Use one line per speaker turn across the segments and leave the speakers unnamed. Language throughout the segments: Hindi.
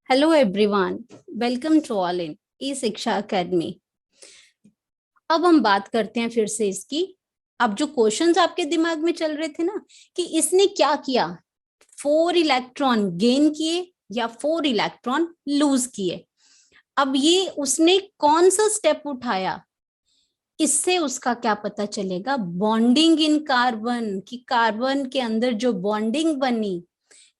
Hello everyone, welcome to all in e Shiksha academy. अब हम बात करते हैं फिर से इसकी। अब जो क्वेश्चंस आपके दिमाग में चल रहे थे ना कि इसने क्या किया, 4 इलेक्ट्रॉन गेन किए या 4 इलेक्ट्रॉन लूज किए। अब ये उसने कौन सा स्टेप उठाया, इससे उसका क्या पता चलेगा? बॉन्डिंग इन कार्बन, कि कार्बन के अंदर जो बॉन्डिंग बनी,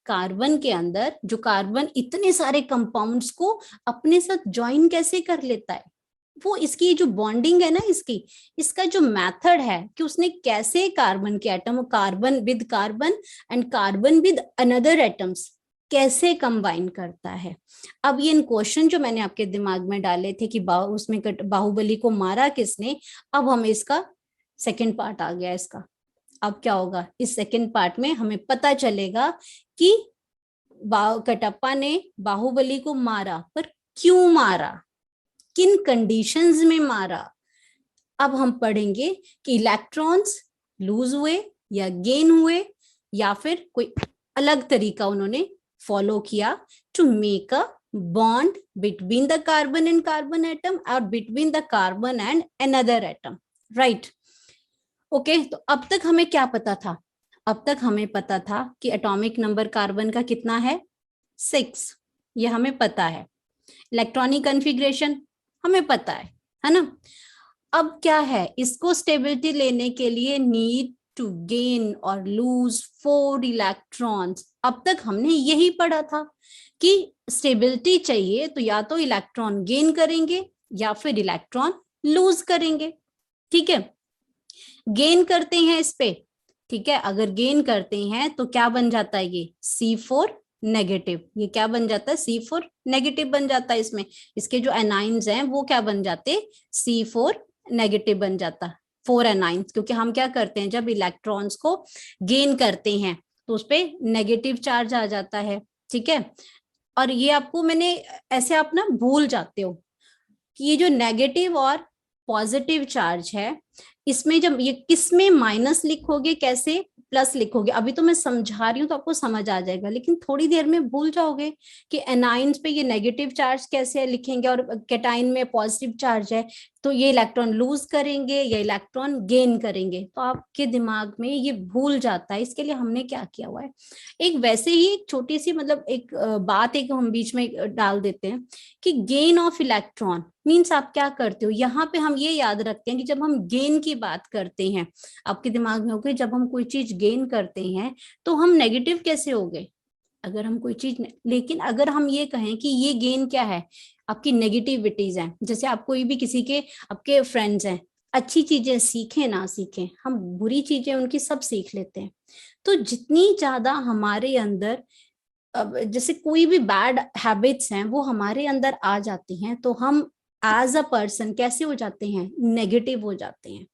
कार्बन के अंदर जो कार्बन इतने सारे कंपाउंड्स को अपने साथ ज्वाइन कैसे कर लेता है, वो इसकी जो बॉन्डिंग है ना, इसका जो मेथड है कि उसने कैसे कार्बन के atom, carbon and carbon with another atoms कैसे कंबाइन करता है। अब ये इन क्वेश्चन जो मैंने आपके दिमाग में डाले थे कि उसमें बाहुबली को मारा किसने, अब हमें इसका सेकेंड पार्ट आ गया इसका। अब क्या होगा, इस सेकेंड पार्ट में हमें पता चलेगा कि कटप्पा ने बाहुबली को मारा, पर क्यों मारा, किन कंडीशंस में मारा। अब हम पढ़ेंगे कि इलेक्ट्रॉन्स लूज हुए या गेन हुए, या फिर कोई अलग तरीका उन्होंने फॉलो किया to make a bond between the carbon and carbon atom और between the carbon and another atom, right. Okay, तो अब तक हमें क्या पता था? अब तक हमें पता था कि एटॉमिक नंबर कार्बन का कितना है, 6, ये हमें पता है। इलेक्ट्रॉनिक कॉन्फ़िगरेशन हमें पता है ना। अब क्या है, इसको स्टेबिलिटी लेने के लिए नीड टू गेन और लूज 4 इलेक्ट्रॉन्स। अब तक हमने यही पढ़ा था कि स्टेबिलिटी चाहिए तो या तो इलेक्ट्रॉन गेन करेंगे या फिर इलेक्ट्रॉन लूज करेंगे। ठीक है, गेन करते हैं इस पे, ठीक है, अगर गेन करते हैं तो क्या बन जाता है, ये C4 नेगेटिव। ये क्या बन जाता है, C4 नेगेटिव बन जाता है। इसमें इसके जो एनाइंस हैं वो क्या बन जाते, C4 नेगेटिव बन जाता, 4 एनाइंस। क्योंकि हम क्या करते हैं, जब इलेक्ट्रॉन्स को गेन करते हैं तो उस पर नेगेटिव चार्ज आ जाता है। ठीक है, और ये आपको मैंने ऐसे आप ना भूल जाते हो कि ये जो नेगेटिव और पॉजिटिव चार्ज है, इसमें जब ये किस में माइनस लिखोगे, कैसे प्लस लिखोगे, अभी तो मैं समझा रही हूँ तो आपको समझ आ जाएगा, लेकिन थोड़ी देर में भूल जाओगे कि एनाइंस पे ये नेगेटिव चार्ज कैसे लिखेंगे और कैटाइन में पॉजिटिव चार्ज है, तो ये इलेक्ट्रॉन लूज करेंगे या इलेक्ट्रॉन गेन करेंगे, तो आपके दिमाग में ये भूल जाता है। इसके लिए हमने क्या किया हुआ है, एक वैसे ही एक छोटी सी मतलब एक बात एक हम बीच में डाल देते हैं कि गेन ऑफ इलेक्ट्रॉन मीन्स आप क्या करते हो। यहाँ पे हम ये याद रखते हैं कि जब हम गेन की बात करते हैं, आपके दिमाग में होगा जब हम कोई चीज गेन करते हैं तो हम नेगेटिव कैसे हो गए, अगर हम कोई चीज, लेकिन अगर हम ये कहें कि ये गेन क्या है, आपकी नेगेटिविटीज हैं। जैसे आप कोई भी किसी के आपके फ्रेंड्स हैं, अच्छी चीजें सीखें ना सीखें, हम बुरी चीजें उनकी सब सीख लेते हैं। तो जितनी ज्यादा हमारे अंदर जैसे कोई भी बैड हैबिट्स हैं वो हमारे अंदर आ जाती हैं, तो हम एज अ पर्सन कैसे हो जाते हैं, नेगेटिव हो जाते हैं।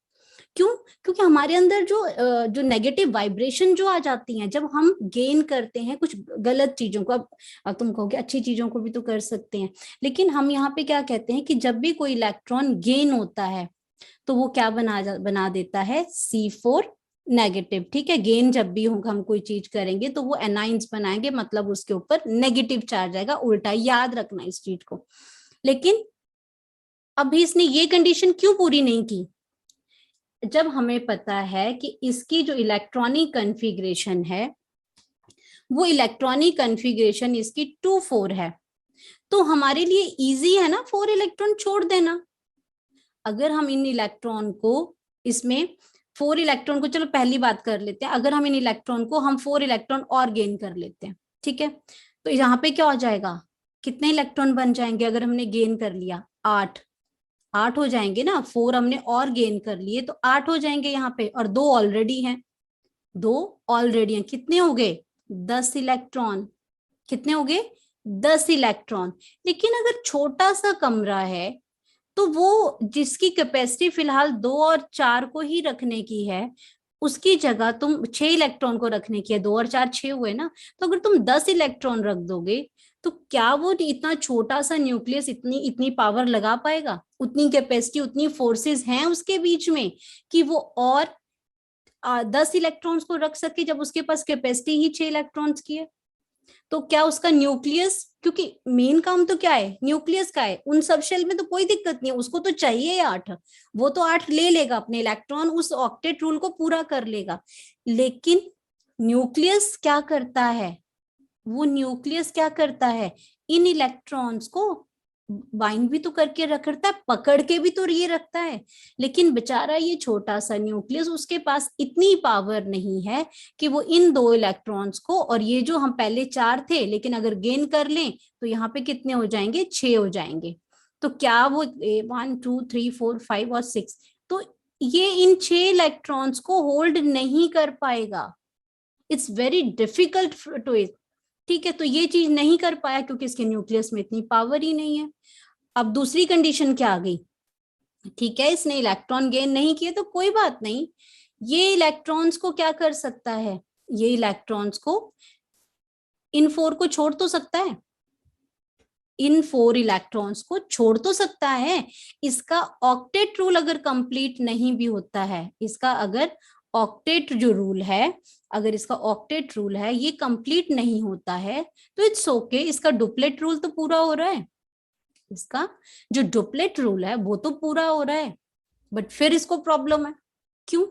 क्यों? क्योंकि हमारे अंदर जो नेगेटिव वाइब्रेशन जो आ जाती हैं जब हम गेन करते हैं कुछ गलत चीजों को। अब तुम कहोगे अच्छी चीजों को भी तो कर सकते हैं, लेकिन हम यहाँ पे क्या कहते हैं कि जब भी कोई इलेक्ट्रॉन गेन होता है तो वो क्या बना देता है, C4 नेगेटिव। ठीक है, गेन जब भी होगा हम कोई चीज करेंगे तो वो एनाइंस बनाएंगे, मतलब उसके ऊपर नेगेटिव चार्ज आएगा, उल्टा। याद रखना इस चीज को। लेकिन अभी इसने ये कंडीशन क्यों पूरी नहीं की, जब हमें पता है कि इसकी जो इलेक्ट्रॉनिक कॉन्फ़िगरेशन है वो इलेक्ट्रॉनिक कॉन्फ़िगरेशन इसकी 2 4 है, तो हमारे लिए इजी है ना 4 इलेक्ट्रॉन छोड़ देना। अगर हम इन इलेक्ट्रॉन को इसमें 4 इलेक्ट्रॉन को, चलो पहली बात कर लेते हैं, अगर हम इन इलेक्ट्रॉन को हम 4 इलेक्ट्रॉन और गेन कर लेते हैं, ठीक है, तो यहाँ पे क्या हो जाएगा, कितने इलेक्ट्रॉन बन जाएंगे अगर हमने गेन कर लिया, 8 8 हो जाएंगे ना। 4 हमने और गेन कर लिए तो 8 हो जाएंगे यहाँ पे, और 2 ऑलरेडी हैं, 2 ऑलरेडी हैं, कितने हो गए, 10 इलेक्ट्रॉन। कितने हो गए, 10 इलेक्ट्रॉन। लेकिन अगर छोटा सा कमरा है तो वो जिसकी कैपेसिटी फिलहाल 2 और 4 को ही रखने की है, उसकी जगह तुम 6 इलेक्ट्रॉन को रखने की है, 2 और 4 6 हुए ना, तो अगर तुम 10 इलेक्ट्रॉन रख दोगे तो क्या वो इतना छोटा सा न्यूक्लियस इतनी इतनी पावर लगा पाएगा, उतनी कैपेसिटी, उतनी फोर्सेस हैं उसके बीच में कि वो और 10 इलेक्ट्रॉन्स को रख सके, जब उसके पास कैपेसिटी ही 6 इलेक्ट्रॉन्स की है। तो क्या उसका न्यूक्लियस, क्योंकि मेन काम तो क्या है, न्यूक्लियस का है, उन सब शेल में तो कोई दिक्कत नहीं है, उसको तो चाहिए 8, वो तो 8 ले लेगा अपने इलेक्ट्रॉन, उस ऑक्टेट रूल को पूरा कर लेगा। लेकिन न्यूक्लियस क्या करता है, वो न्यूक्लियस क्या करता है, इन इलेक्ट्रॉन्स को बाइंड भी तो करके रखता है, पकड़ के भी तो ये रखता है। लेकिन बेचारा ये छोटा सा न्यूक्लियस, उसके पास इतनी पावर नहीं है कि वो इन 2 इलेक्ट्रॉन्स को, और ये जो हम पहले 4 थे लेकिन अगर गेन कर लें तो यहाँ पे कितने हो जाएंगे, 6 हो जाएंगे। तो क्या वो 1 2 3 4 5 और 6, तो ये इन 6 इलेक्ट्रॉन्स को होल्ड नहीं कर पाएगा। It's very difficult to it. ठीक है, तो ये चीज नहीं कर पाया क्योंकि इसके न्यूक्लियस में इतनी पावर ही नहीं है। अब दूसरी कंडीशन क्या आ गई, ठीक है इसने इलेक्ट्रॉन गेन नहीं किए तो कोई बात नहीं, ये इलेक्ट्रॉन्स को क्या कर सकता है, ये इलेक्ट्रॉन्स को इन 4 को छोड़ तो सकता है, इन 4 इलेक्ट्रॉन्स को छोड़ तो सकता है। इसका ऑक्टेट रूल अगर कंप्लीट नहीं भी होता है, इसका अगर ऑक्टेट जो रूल है, अगर इसका ऑक्टेट रूल है ये कंप्लीट नहीं होता है तो इट्स ओके, इसका डुप्लेट रूल तो पूरा हो रहा है, इसका जो डुप्लेट रूल है वो तो पूरा हो रहा है। बट फिर इसको प्रॉब्लम है, क्यों,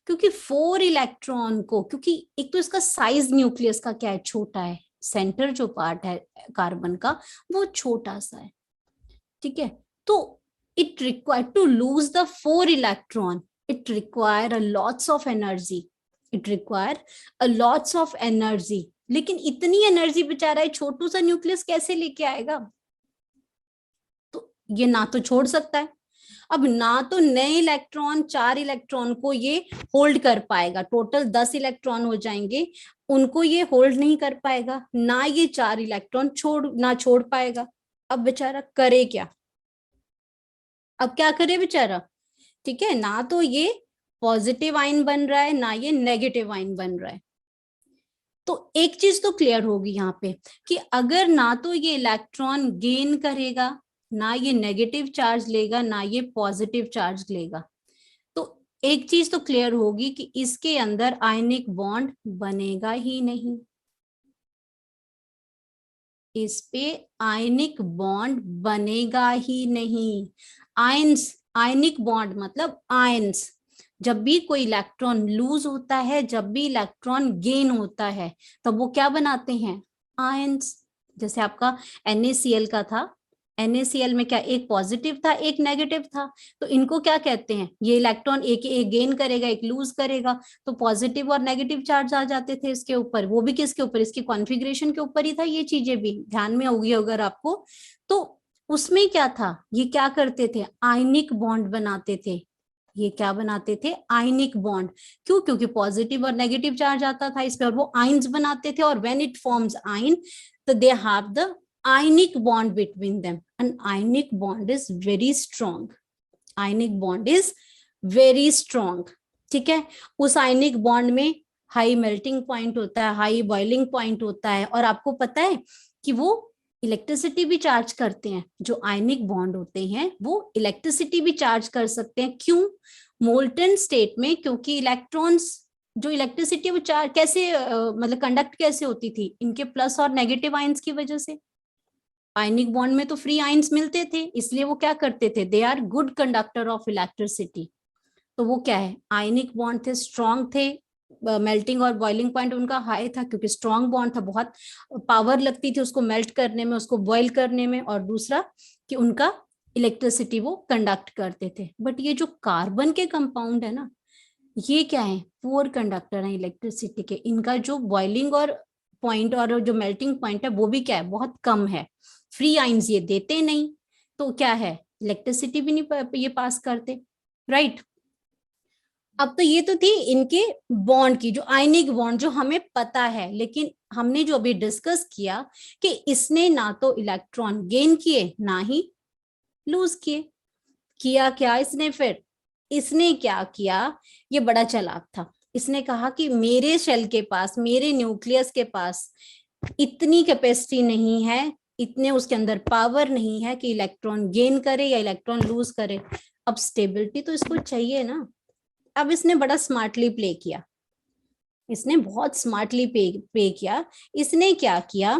क्योंकि 4 इलेक्ट्रॉन को, क्योंकि एक तो इसका साइज न्यूक्लियस का क्या है, छोटा है, सेंटर जो पार्ट है कार्बन का वो छोटा सा है, ठीक है। तो it require to lose the 4 electron, it require a lots of energy, it require a lots of energy। लेकिन इतनी एनर्जी बेचारा है छोटू सा न्यूक्लियस कैसे लेके आएगा, तो ये ना तो छोड़ सकता है, अब ना तो नए इलेक्ट्रॉन 4 इलेक्ट्रॉन को ये होल्ड कर पाएगा, टोटल 10 इलेक्ट्रॉन हो जाएंगे, उनको ये होल्ड नहीं कर पाएगा, ना ये 4 इलेक्ट्रॉन छोड़ पाएगा। अब बेचारा करे क्या, अब क्या करे बेचारा, ठीक है, ना तो ये पॉजिटिव आयन बन रहा है ना ये नेगेटिव आयन बन रहा है। तो एक चीज तो क्लियर होगी यहाँ पे कि अगर ना तो ये इलेक्ट्रॉन गेन करेगा, ना ये नेगेटिव चार्ज लेगा, ना ये पॉजिटिव चार्ज लेगा, तो एक चीज तो क्लियर होगी कि इसके अंदर आयनिक बॉन्ड बनेगा ही नहीं, इस पे आयनिक बॉन्ड बनेगा ही नहीं। आयंस, आयनिक बॉन्ड मतलब आयंस, जब भी कोई इलेक्ट्रॉन लूज होता है, जब भी इलेक्ट्रॉन गेन होता है, तब वो क्या बनाते हैं, आयंस। जैसे आपका NaCl का था, NaCl में क्या एक पॉजिटिव था एक नेगेटिव था, तो इनको क्या कहते हैं, ये इलेक्ट्रॉन एक गेन करेगा एक लूज करेगा, तो पॉजिटिव और नेगेटिव चार्ज आ जाते थे इसके ऊपर, वो भी किसके ऊपर, इसकी कॉन्फ़िगरेशन के ऊपर ही था, ये चीजें भी ध्यान में होगी अगर आपको। तो उसमें क्या था, ये क्या करते थे, आयनिक बॉन्ड बनाते थे, ये क्या बनाते थे, आयनिक बॉन्ड। क्यों, क्योंकि पॉजिटिव और नेगेटिव चार्ज आता था इस पे और वो आयन्स बनाते थे, और व्हेन इट फॉर्म्स आयन तो they have the ionic bond between them, and ionic bond is very strong, ionic bond is very strong, ठीक है। उस आयनिक बॉन्ड में हाई मेल्टिंग पॉइंट होता है, हाई बॉइलिंग पॉइंट होता है, और आपको पता है कि वो इलेक्ट्रिसिटी भी चार्ज करते हैं, जो आयनिक बॉन्ड होते हैं वो इलेक्ट्रिसिटी भी चार्ज कर सकते हैं। क्यों, मोल्टन स्टेट में, क्योंकि इलेक्ट्रॉन्स जो इलेक्ट्रिसिटी वो चार्ज कैसे मतलब कंडक्ट कैसे होती थी, इनके प्लस और नेगेटिव आयंस की वजह से। आयनिक बॉन्ड में तो फ्री आयंस मिलते थे, इसलिए वो क्या करते थे, they are good conductor of electricity. तो वो क्या है, आयनिक बॉन्ड थे, स्ट्रॉन्ग थे, मेल्टिंग और बॉइलिंग पॉइंट उनका हाई था क्योंकि स्ट्रॉन्ग बॉन्ड था, बहुत पावर लगती थी उसको मेल्ट करने में, उसको बॉइल करने में, और दूसरा कि उनका इलेक्ट्रिसिटी वो कंडक्ट करते थे। बट ये जो कार्बन के कंपाउंड है ना, ये क्या है, पुअर कंडक्टर है इलेक्ट्रिसिटी के, इनका जो बॉइलिंग और पॉइंट और जो मेल्टिंग पॉइंट है वो भी क्या है, बहुत कम है, फ्री आइंस ये देते नहीं, तो क्या है, इलेक्ट्रिसिटी भी नहीं ये पास करते, राइट। अब तो ये तो थी इनके बॉन्ड की, जो आयनिक बॉन्ड जो हमें पता है, लेकिन हमने जो अभी डिस्कस किया कि इसने ना तो इलेक्ट्रॉन गेन किए ना ही लूज किए, किया क्या इसने, फिर इसने क्या किया, ये बड़ा चालाक था, इसने कहा कि मेरे शेल के पास, मेरे न्यूक्लियस के पास इतनी कैपेसिटी नहीं है, इतने उसके अंदर पावर नहीं है कि इलेक्ट्रॉन गेन करे या इलेक्ट्रॉन लूज करे। अब स्टेबिलिटी तो इसको चाहिए ना, अब इसने बड़ा स्मार्टली प्ले किया, इसने बहुत स्मार्टली पे किया। इसने क्या किया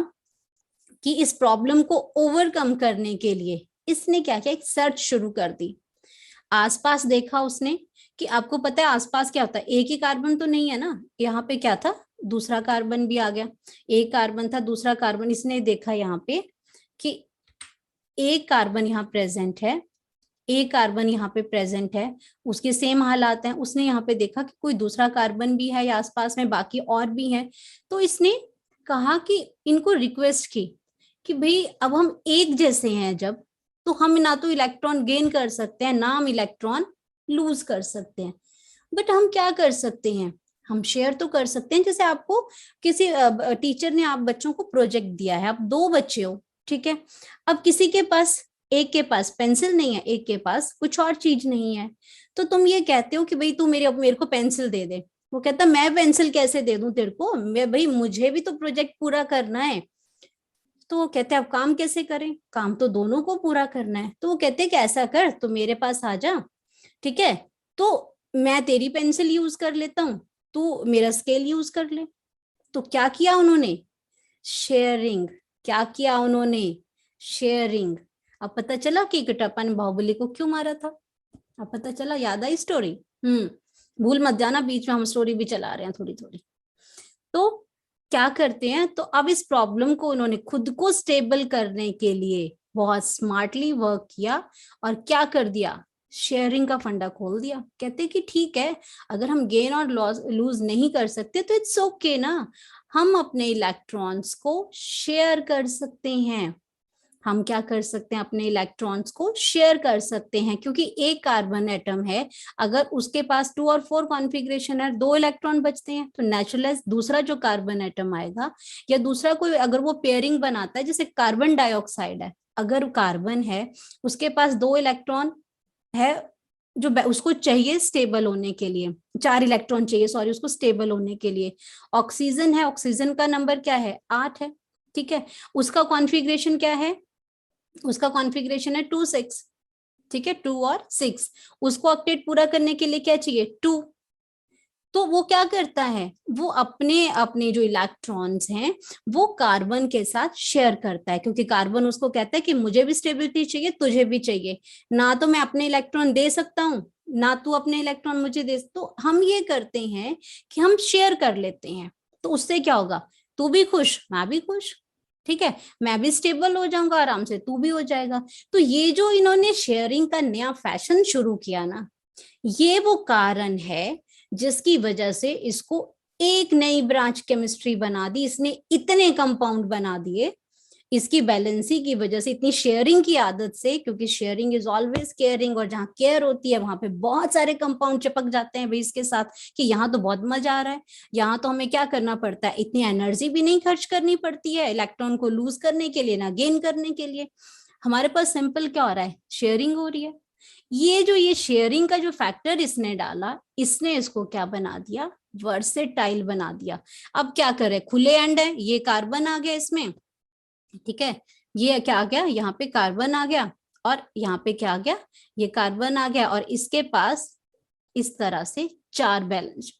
कि इस प्रॉब्लम को ओवरकम करने के लिए इसने क्या किया, एक सर्च शुरू कर दी। आसपास देखा उसने कि आपको पता है आसपास क्या होता है, एक ही कार्बन तो नहीं है ना, यहाँ पे क्या था, दूसरा कार्बन भी आ गया। एक कार्बन था, दूसरा कार्बन, इसने देखा यहाँ पे कि एक कार्बन यहाँ प्रेजेंट है, एक कार्बन यहाँ पे प्रेजेंट है, उसके सेम हालात हैं। उसने यहाँ पे देखा कि कोई दूसरा कार्बन भी है या आसपास में बाकी और भी हैं। तो इसने कहा कि इनको रिक्वेस्ट की कि भाई अब हम एक जैसे हैं जब, तो हम ना तो इलेक्ट्रॉन गेन कर सकते हैं ना हम इलेक्ट्रॉन लूज कर सकते हैं, बट हम क्या कर सकते हैं, हम शेयर तो कर सकते हैं। जैसे आपको किसी टीचर ने आप बच्चों को प्रोजेक्ट दिया है, आप दो बच्चे हो, ठीक है। अब किसी के पास, एक के पास पेंसिल नहीं है, एक के पास कुछ और चीज नहीं है, तो तुम ये कहते हो कि भाई तू मेरे को पेंसिल दे दे। वो कहता मैं पेंसिल कैसे दे दूं तेरे को, मैं भाई मुझे भी तो प्रोजेक्ट पूरा करना है। तो वो कहते हैं अब काम कैसे करें, काम तो दोनों को पूरा करना है। तो वो कहते हैं कि ऐसा कर, तो मेरे पास आ जा, ठीक है, तो मैं तेरी पेंसिल यूज कर लेता हूँ, तू मेरा स्केल यूज कर ले। तो क्या किया उन्होंने, शेयरिंग। क्या किया उन्होंने, शेयरिंग। अब पता चला कि कटप्पा ने बाहुबली को क्यों मारा था, अब पता चला, याद आई स्टोरी। भूल मत जाना, बीच में हम स्टोरी भी चला रहे हैं थोड़ी थोड़ी। तो क्या करते हैं, तो अब इस प्रॉब्लम को उन्होंने खुद को स्टेबल करने के लिए बहुत स्मार्टली वर्क किया और क्या कर दिया, शेयरिंग का फंडा खोल दिया। कहते कि ठीक है, अगर हम गेन और लॉस लूज नहीं कर सकते तो इट्स ओके ना, हम अपने इलेक्ट्रॉन्स को शेयर कर सकते हैं। हम क्या कर सकते हैं, अपने इलेक्ट्रॉन्स को शेयर कर सकते हैं, क्योंकि एक कार्बन एटम है, अगर उसके पास 2 और 4 कॉन्फ़िगरेशन है, 2 इलेक्ट्रॉन बचते हैं, तो नेचुरलाइज दूसरा जो कार्बन एटम आएगा या दूसरा कोई अगर वो पेयरिंग बनाता है, जैसे कार्बन डाइऑक्साइड है, अगर कार्बन है उसके पास 2 इलेक्ट्रॉन है, जो उसको चाहिए स्टेबल होने के लिए, 4 इलेक्ट्रॉन चाहिए सॉरी उसको स्टेबल होने के लिए। ऑक्सीजन है, ऑक्सीजन का नंबर क्या है, 8 है, ठीक है, उसका कॉन्फ़िगरेशन क्या है, उसका कॉन्फ़िगरेशन है 2 6, ठीक है, 2 और 6, उसको ऑक्टेट पूरा करने के लिए क्या चाहिए, 2। तो वो क्या करता है, वो अपने अपने जो इलेक्ट्रॉन्स हैं वो कार्बन के साथ शेयर करता है, क्योंकि कार्बन उसको कहता है कि मुझे भी स्टेबिलिटी चाहिए, तुझे भी चाहिए, ना तो मैं अपने इलेक्ट्रॉन दे सकता हूँ ना तू अपने इलेक्ट्रॉन मुझे दे। तो हम ये करते हैं कि हम शेयर कर लेते हैं, तो उससे क्या होगा, तू भी खुश मैं भी खुश, ठीक है, मैं भी स्टेबल हो जाऊंगा आराम से, तू भी हो जाएगा। तो ये जो इन्होंने शेयरिंग का नया फैशन शुरू किया ना, ये वो कारण है जिसकी वजह से इसको एक नई ब्रांच केमिस्ट्री बना दी, इसने इतने कंपाउंड बना दिए इसकी बैलेंसी की वजह से, इतनी शेयरिंग की आदत से, क्योंकि शेयरिंग इज ऑलवेज केयरिंग, और जहां केयर होती है वहां पे बहुत सारे कंपाउंड चिपक जाते हैं भाई इसके साथ, कि यहाँ तो बहुत मजा आ रहा है, यहाँ तो हमें क्या करना पड़ता है, इतनी एनर्जी भी नहीं खर्च करनी पड़ती है इलेक्ट्रॉन को लूज करने के लिए ना गेन करने के लिए, हमारे पास सिंपल क्या हो रहा है, शेयरिंग हो रही है। ये शेयरिंग का जो फैक्टर इसने डाला, इसने इसको क्या बना दिया, वर्सेटाइल बना दिया। अब क्या करे, खुले एंड है, ये कार्बन आ गया इसमें, ठीक है, ये क्या आ गया, यहाँ पे कार्बन आ गया और यहाँ पे क्या आ गया, ये कार्बन आ गया, और इसके पास इस तरह से 4 बैलेंस।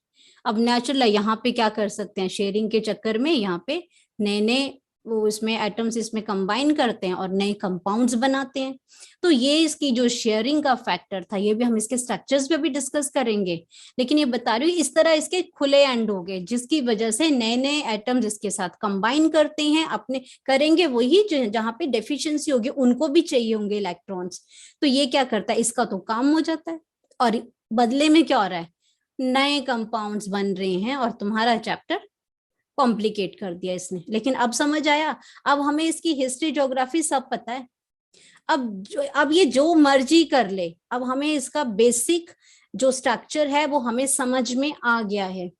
अब नेचुरल यहाँ पे क्या कर सकते हैं, शेयरिंग के चक्कर में यहाँ पे नए नए वो इसमें एटम्स इसमें कंबाइन करते हैं और नए कंपाउंड्स बनाते हैं। तो ये इसकी जो शेयरिंग का फैक्टर था, ये भी हम इसके स्ट्रक्चर्स पे भी डिस्कस करेंगे, लेकिन ये बता रही हूँ इस तरह इसके खुले एंड हो गए, जिसकी वजह से नए नए एटम्स इसके साथ कंबाइन करते हैं, अपने करेंगे वही जहां पे डेफिशिएंसी होगी उनको भी चाहिए होंगे इलेक्ट्रॉन्स। तो ये क्या करता है, इसका तो काम हो जाता है, और बदले में क्या हो रहा है, नए कंपाउंड्स बन रहे हैं, और तुम्हारा चैप्टर कॉम्प्लिकेट कर दिया इसने। लेकिन अब समझ आया, अब हमें इसकी हिस्ट्री ज्योग्राफी सब पता है, अब ये जो मर्जी कर ले, अब हमें इसका बेसिक जो स्ट्रक्चर है वो हमें समझ में आ गया है।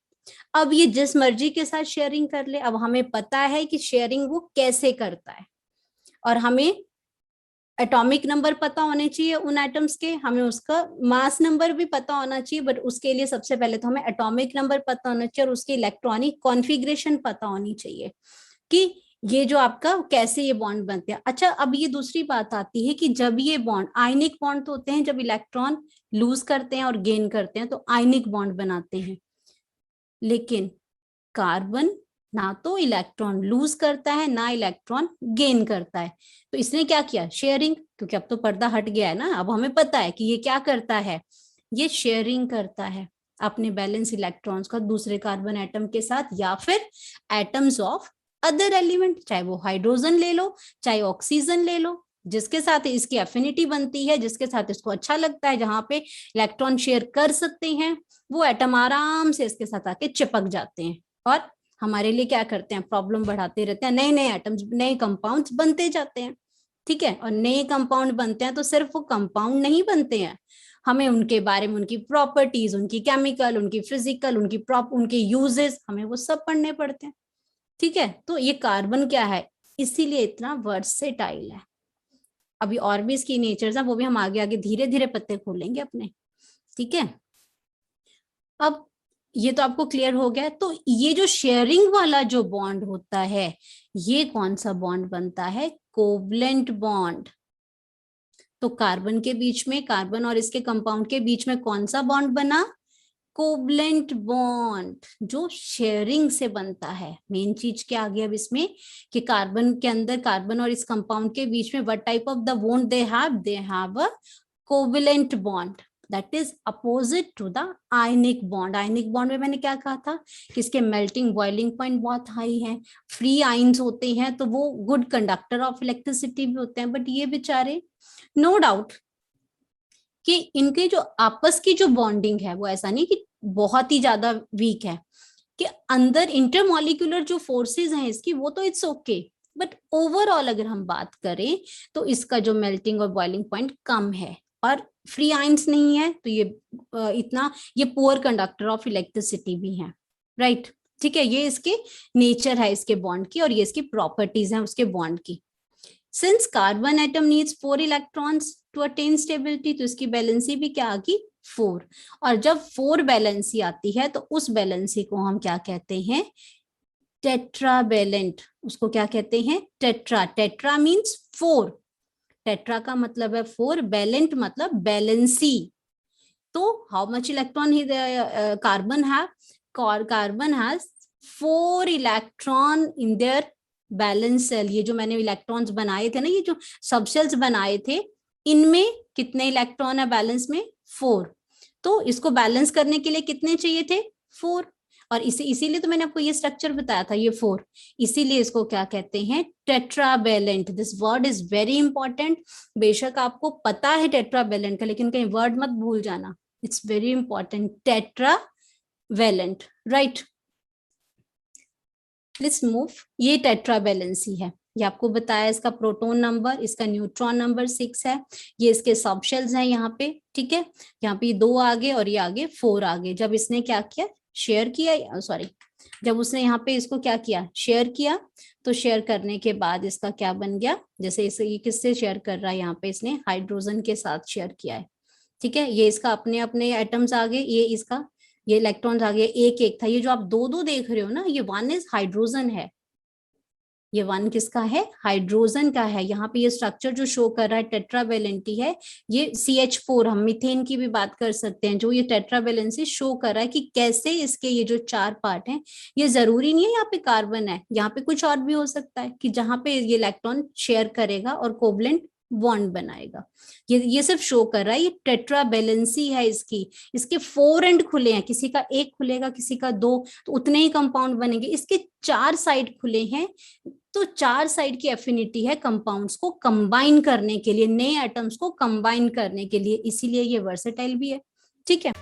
अब ये जिस मर्जी के साथ शेयरिंग कर ले, अब हमें पता है कि शेयरिंग वो कैसे करता है, और हमें एटॉमिक नंबर पता होने चाहिए उन एटम्स के, हमें उसका मास नंबर भी पता होना चाहिए, बट उसके लिए सबसे पहले तो हमें एटॉमिक नंबर पता होना चाहिए और उसकी इलेक्ट्रॉनिक कॉन्फ़िगरेशन पता होनी चाहिए कि ये जो आपका कैसे ये बॉन्ड बनते हैं। अच्छा, अब ये दूसरी बात आती है कि जब ये बॉन्ड, आयनिक बॉन्ड तो होते हैं जब इलेक्ट्रॉन लूज करते हैं और गेन करते हैं तो आयनिक बॉन्ड बनाते हैं, लेकिन कार्बन ना तो इलेक्ट्रॉन लूज करता है ना इलेक्ट्रॉन गेन करता है। तो इसने क्या किया, शेयरिंग, क्योंकि अब तो पर्दा हट गया है ना, अब हमें पता है कि ये क्या करता है, ये शेयरिंग करता है अपने बैलेंस इलेक्ट्रॉन्स का दूसरे कार्बन एटम के साथ या फिर एटम्स ऑफ अदर एलिमेंट, चाहे वो हाइड्रोजन ले लो चाहे ऑक्सीजन ले लो, जिसके साथ इसकी एफिनिटी बनती है, जिसके साथ इसको अच्छा लगता है, जहां पे इलेक्ट्रॉन शेयर कर सकते हैं, वो एटम आराम से इसके साथ आके चिपक जाते हैं और हमारे लिए क्या करते हैं, प्रॉब्लम बढ़ाते रहते हैं, नए नए एटम्स, नए कंपाउंड्स बनते जाते हैं। ठीक है, और नए कंपाउंड बनते हैं तो सिर्फ वो कंपाउंड नहीं बनते हैं, हमें उनके बारे में, उनकी प्रॉपर्टीज, उनकी केमिकल, उनकी फिजिकल, उनके यूजेस, हमें वो सब पढ़ने पड़ते हैं। ठीक है, तो ये कार्बन क्या है, इसीलिए इतना वर्सेटाइल है। अभी और भी इसकी नेचर्स है, वो भी हम आगे आगे धीरे धीरे पत्ते खोलेंगे अपने। ठीक है, अब ये तो आपको क्लियर हो गया। तो ये जो शेयरिंग वाला जो बॉन्ड होता है, ये कौन सा बॉन्ड बनता है, कोवलेंट बॉन्ड। तो कार्बन के बीच में, कार्बन और इसके कंपाउंड के बीच में कौन सा बॉन्ड बना, कोवलेंट बॉन्ड, जो शेयरिंग से बनता है। मेन चीज क्या आ गई अब इसमें कि कार्बन के अंदर, कार्बन और इस कंपाउंड के बीच में what type of the bond they have a covalent bond that is opposite to the ionic bond. Ionic bond में मैंने क्या कहा था कि इसके मेल्टिंग बॉइलिंग पॉइंट बहुत हाई है, फ्री आयंस होते हैं तो वो गुड कंडक्टर ऑफ इलेक्ट्रिसिटी भी होते हैं, बट ये बेचारे नो डाउट कि इनके जो आपस की जो बॉन्डिंग है वो ऐसा नहीं कि बहुत ही ज्यादा वीक है, कि अंदर इंटरमॉलिक्यूलर जो फोर्सेस हैं इसकी वो तो इट्स ओके, बट ओवरऑल अगर हम बात करें तो इसका जो मेल्टिंग और बॉइलिंग पॉइंट कम है और फ्री आयंस नहीं है, तो ये पुअर कंडक्टर ऑफ इलेक्ट्रिसिटी भी है, राइट। ठीक है, ये इसके नेचर है इसके बॉन्ड की और ये इसकी प्रॉपर्टीज हैं उसके बॉन्ड की। Since carbon atom needs 4 electrons to attain stability, तो इसकी बैलेंसी भी क्या आ गई, 4। और जब 4 बैलेंसी आती है तो उस बैलेंसी को हम क्या कहते हैं, टेट्रावैलेंट। उसको क्या कहते हैं, टेट्रा। टेट्रा मीन्स 4, टेट्रा का मतलब है 4, बैलेंट मतलब बैलेंसी। तो हाउ मच इलेक्ट्रॉन ही carbon have, carbon has 4 electron in their valence shell. ये जो मैंने इलेक्ट्रॉन्स बनाए थे ना, ये जो सब सेल्स बनाए थे, इनमें कितने इलेक्ट्रॉन है बैलेंस में, 4। तो इसको बैलेंस करने के लिए कितने चाहिए थे, 4। और इसीलिए तो मैंने आपको ये स्ट्रक्चर बताया था, ये 4, इसीलिए इसको क्या कहते हैं, tetravalent. This word is very important. बेशक आपको पता है टेट्रावैलेंट का, लेकिन कहीं वर्ड मत भूल जाना, it's very important, tetravalent, right. Let's move. ये टेट्रावैलेंसी है, ये आपको बताया, इसका प्रोटॉन नंबर, इसका न्यूट्रॉन नंबर 6 है, ये इसके सब शेल्स हैं यहाँ पे। ठीक है, यहाँ पे 2 आगे और ये आगे 4 आगे। जब इसने क्या किया, शेयर किया, सॉरी, जब उसने यहाँ पे इसको क्या किया, शेयर किया, तो शेयर करने के बाद इसका क्या बन गया, जैसे इसे ये किससे शेयर कर रहा है, यहाँ पे इसने हाइड्रोजन के साथ शेयर किया है। ठीक है, ये इसका अपने अपने एटम्स आगे, ये इसका, ये इलेक्ट्रॉन्स आगे एक एक था। ये जो आप 2-2 देख रहे हो ना, ये 1 इज हाइड्रोजन है, ये 1 किसका है, हाइड्रोजन का है। यहाँ पे ये स्ट्रक्चर जो शो कर रहा है टेट्रावैलेंटी है, ये CH4, हम मीथेन की भी बात कर सकते हैं, जो ये टेट्रावैलेंसी शो कर रहा है कि कैसे इसके ये जो 4 पार्ट हैं, ये जरूरी नहीं है यहाँ पे कार्बन है, यहाँ पे कुछ और भी हो सकता है कि जहाँ पे ये इलेक्ट्रॉन शेयर करेगा और कोवलेंट बॉन्ड बनाएगा। ये सिर्फ शो कर रहा है, ये टेट्रावैलेंसी है इसकी, इसके 4 एंड खुले हैं, किसी का 1 खुलेगा किसी का 2, तो उतने ही कंपाउंड बनेंगे। इसके 4 साइड खुले हैं, तो 4 साइड की एफिनिटी है कंपाउंड्स को कंबाइन करने के लिए, नए एटम्स को कंबाइन करने के लिए, इसीलिए ये वर्सेटाइल भी है। ठीक है।